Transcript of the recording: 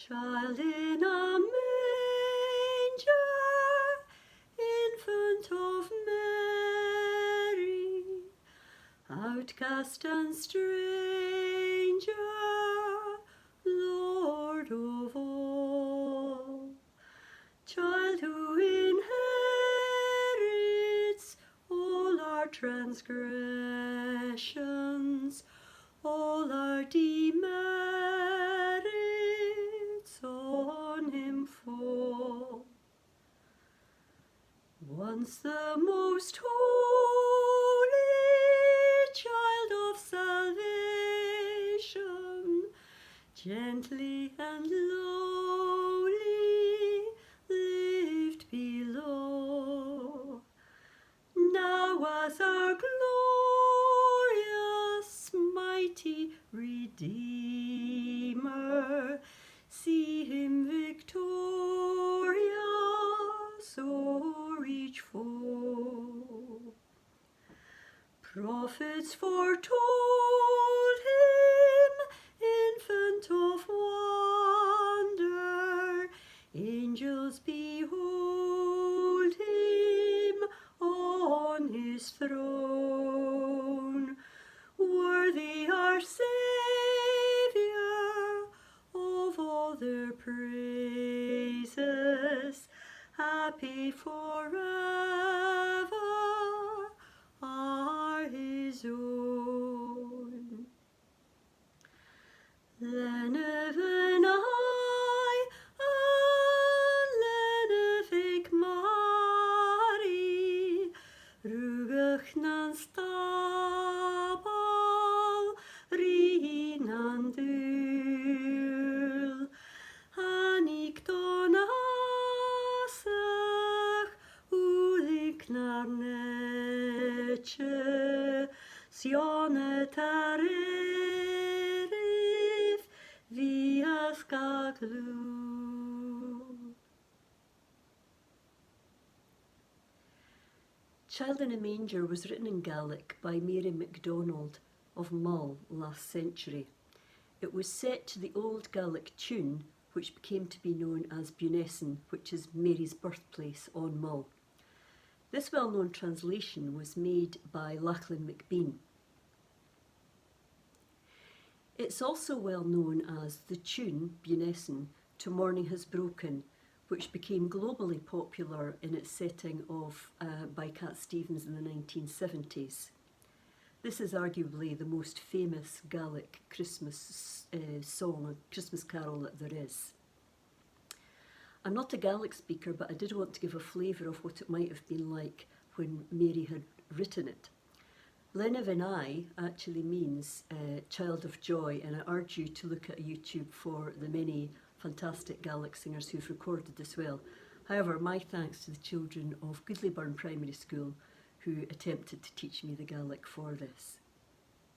Child in a manger, infant of Mary, outcast and stranger, Lord of all. Child who inherits all our transgressions, all our demerits on him fall. Once the most holy child of salvation, gently and lowly lived below. Now as our glorious, mighty Redeemer, see him victorious o'er each foe. Prophets foretold him, infant of wonder, angels behold him on his throne. Worthy our Saviour of all their praises, happy forever are his own. Leanabh and Aigh, Leanabh Mari, rugach nan stabal, rinan dul, anik don asach, ulik nar neche, sionet arerif, vias gaglu. Child in a Manger was written in Gaelic by Mary Macdonald of Mull last century. It was set to the old Gaelic tune, which became to be known as Bunessan, which is Mary's birthplace on Mull. This well-known translation was made by Lachlan McBean. It's also well known as the tune Bunessan to Morning Has Broken, which became globally popular in its setting of by Cat Stevens in the 1970s. This is arguably the most famous Gaelic Christmas song, a Christmas carol that there is. I'm not a Gaelic speaker, but I did want to give a flavour of what it might have been like when Mary had written it. Leanabh and Aigh actually means child of joy, and I urge you to look at YouTube for the many fantastic Gaelic singers who've recorded this well. However, my thanks to the children of Goodleyburn Primary School who attempted to teach me the Gaelic for this.